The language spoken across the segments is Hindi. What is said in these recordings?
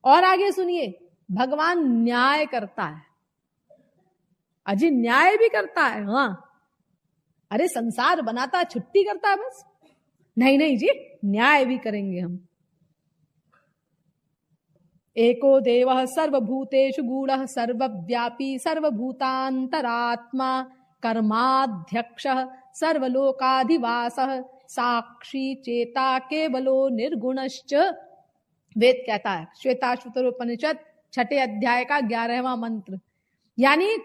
और आगे सुनिए, भगवान न्याय करता है। अजी न्याय भी करता है। हाँ, अरे संसार बनाता, छुट्टी करता है बस? नहीं नहीं जी, न्याय भी करेंगे हम। एको देवः सर्वभूतेषु गूढ़ः सर्वव्यापी सर्वभूतांतरात्मा कर्माध्यक्षः सर्वलोकाधिवासः साक्षी चेता केवलो निर्गुणश्च। वेद कहता है, श्वेताश्वतरोपनिषद 6 अध्याय का 11वां मंत्र। यानी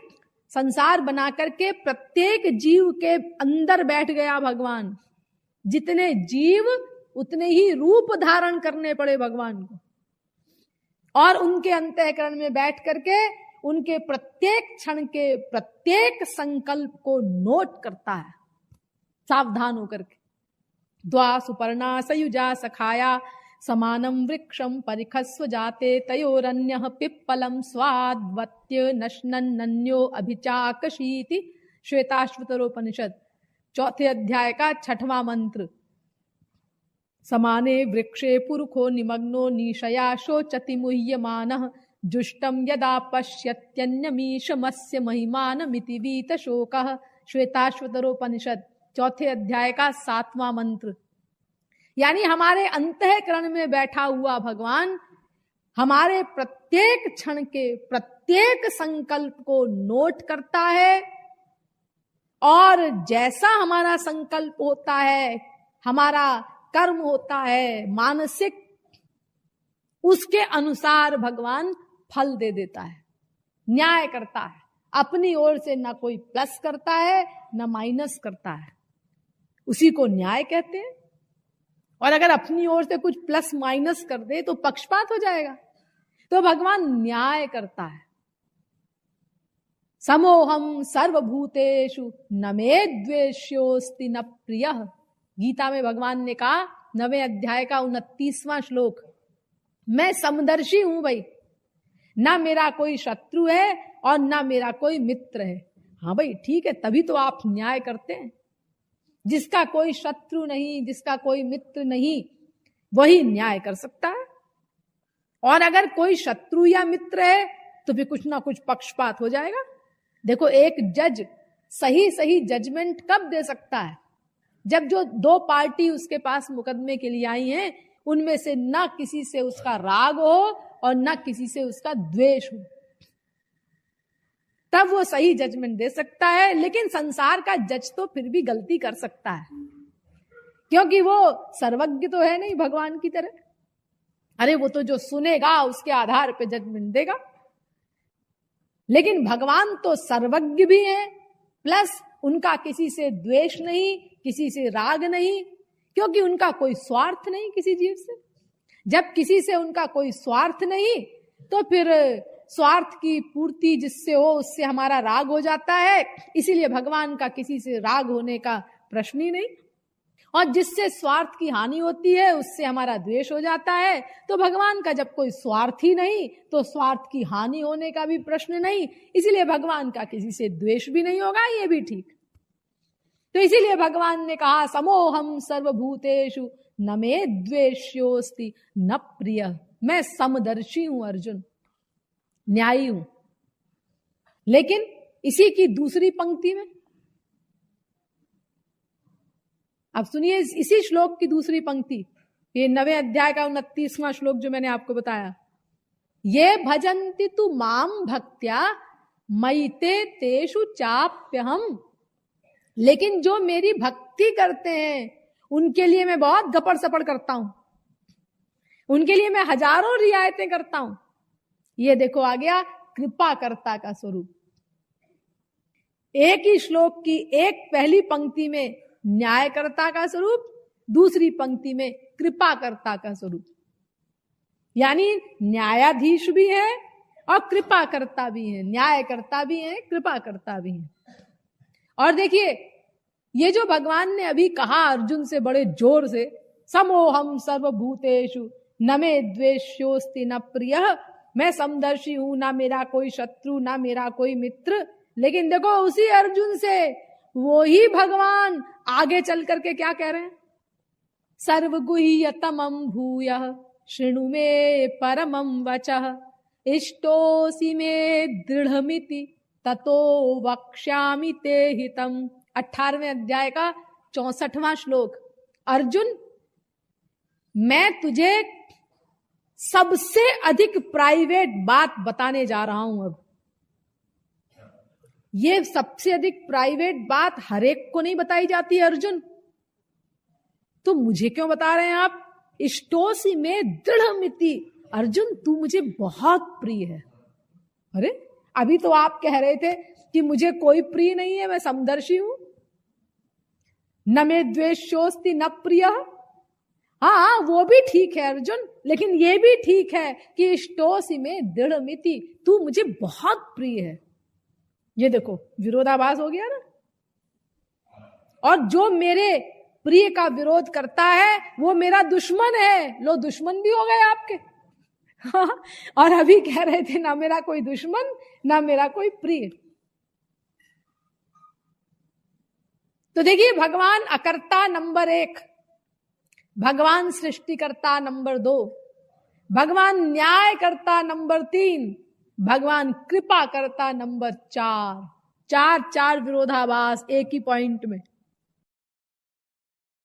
संसार बना करके प्रत्येक जीव के अंदर बैठ गया भगवान। जितने जीव उतने ही रूप धारण करने पड़े भगवान को, और उनके अंतःकरण में बैठ करके उनके प्रत्येक क्षण के प्रत्येक संकल्प को नोट करता है, सावधान होकर के। द्वा सुपर्णा सयुजा सखाया समानम वृक्षम परिखस्व जाते तयोरन्यः पिप्पलम स्वाद्वत्य नश्नन्न्यो अभिचाकशीति। श्वेताश्वतरोपनिषद 4 अध्याय का 6वां मंत्र। समाने वृक्षे पुरुखो निमग्नो निशया शोचति मुह्यमानः जुष्टम यदा पश्यत्यन्यमीशमस्य महिमानमिति वीत शोकः। श्वेताश्वतरोपनिषद 4 अध्याय का 7वां मंत्र। यानी हमारे अंतःकरण में बैठा हुआ भगवान हमारे प्रत्येक क्षण के प्रत्येक संकल्प को नोट करता है, और जैसा हमारा संकल्प होता है, हमारा कर्म होता है मानसिक, उसके अनुसार भगवान फल दे देता है, न्याय करता है। अपनी ओर से ना कोई प्लस करता है ना माइनस करता है, उसी को न्याय कहते हैं। और अगर अपनी ओर से कुछ प्लस माइनस कर दे तो पक्षपात हो जाएगा। तो भगवान न्याय करता है। समोहम सर्वभूतेषु न मे द्वेष्योस्ति न प्रियः। गीता में भगवान ने कहा 9वें अध्याय का 29वां श्लोक, मैं समदर्शी हूं भाई, ना मेरा कोई शत्रु है और ना मेरा कोई मित्र है। हाँ भाई ठीक है, तभी तो आप न्याय करते हैं। जिसका कोई शत्रु नहीं, जिसका कोई मित्र नहीं, वही न्याय कर सकता है। और अगर कोई शत्रु या मित्र है तो फिर कुछ ना कुछ पक्षपात हो जाएगा। देखो, एक जज सही जजमेंट कब दे सकता है? जब जो 2 पार्टी उसके पास मुकदमे के लिए आई हैं, उनमें से ना किसी से उसका राग हो और ना किसी से उसका द्वेष हो, तब वो सही जजमेंट दे सकता है। लेकिन संसार का जज तो फिर भी गलती कर सकता है, क्योंकि वो सर्वज्ञ तो है नहीं भगवान की तरह। अरे वो तो जो सुनेगा उसके आधार पे जजमेंट देगा। लेकिन भगवान तो सर्वज्ञ भी है, प्लस उनका किसी से द्वेष नहीं, किसी से राग नहीं, क्योंकि उनका कोई स्वार्थ नहीं किसी जीव से। जब किसी से उनका कोई स्वार्थ नहीं तो फिर स्वार्थ की पूर्ति जिससे हो उससे हमारा राग हो जाता है। इसीलिए भगवान का किसी से राग होने का प्रश्न ही नहीं। और जिससे स्वार्थ की हानि होती है उससे हमारा द्वेष हो जाता है। तो भगवान का जब कोई स्वार्थ ही नहीं तो स्वार्थ की हानि होने का भी प्रश्न नहीं, इसीलिए भगवान का किसी से द्वेष भी नहीं होगा, ये भी ठीक। तो इसीलिए भगवान ने कहा समोहम सर्वभूतेषु न मे द्वेष्योस्ति न प्रियः। मैं समदर्शी हूं अर्जुन, न्यायी हूं। लेकिन इसी की दूसरी पंक्ति में, अब सुनिए इसी श्लोक की दूसरी पंक्ति, ये 9वें अध्याय का 29वां श्लोक जो मैंने आपको बताया। ये भजन्ति तु माम भक्त्या मयिते तेषु चाप्यहम्। लेकिन जो मेरी भक्ति करते हैं उनके लिए मैं बहुत गपड़ सपड़ करता हूं, उनके लिए मैं हजारों रियायतें करता हूं। ये देखो आ गया कृपाकर्ता का स्वरूप। एक ही श्लोक की एक पहली पंक्ति में न्यायकर्ता का स्वरूप, दूसरी पंक्ति में कृपाकर्ता का स्वरूप। यानी न्यायाधीश भी है और कृपाकर्ता भी है, न्यायकर्ता भी है, कृपाकर्ता भी है। और देखिए ये जो भगवान ने अभी कहा अर्जुन से बड़े जोर से, समोहम सर्वभूतेषु न मे द्वेष्योस्ति न प्रियः। मैं समदर्शी हूं, ना मेरा कोई शत्रु ना मेरा कोई मित्र। लेकिन देखो उसी अर्जुन से वो ही भगवान आगे चल करके क्या कह रहे हैं, सर्वगुह्यतमं भूयः शृणु मे परमं वचः इष्टोऽसि मे दृढ़मिति ततो वक्ष्यामि ते हितम्। 18वें अध्याय का 64वां श्लोक। अर्जुन, मैं तुझे सबसे अधिक प्राइवेट बात बताने जा रहा हूं। अब ये सबसे अधिक प्राइवेट बात हर एक को नहीं बताई जाती है अर्जुन, तो मुझे क्यों बता रहे हैं आप? इष्टोसी में दृढ़मिति, अर्जुन तू मुझे बहुत प्रिय है। अरे अभी तो आप कह रहे थे कि मुझे कोई प्रिय नहीं है, मैं समदर्शी हूं। न मे द्वेषोस्ति न प्रिय। हाँ वो भी ठीक है अर्जुन, लेकिन ये भी ठीक है कि इष्टोसी में दृढ़मिति, तू मुझे बहुत प्रिय है। ये देखो विरोधाभास हो गया ना। और जो मेरे प्रिय का विरोध करता है वो मेरा दुश्मन है। लो दुश्मन भी हो गए आपके। हाँ, और अभी कह रहे थे ना मेरा कोई दुश्मन ना मेरा कोई प्रिय। तो देखिए, भगवान अकर्ता नंबर 1, भगवान सृष्टिकर्ता नंबर 2, भगवान न्यायकर्ता नंबर 3, भगवान कृपा करता नंबर 4। चार विरोधाभास एक ही पॉइंट में।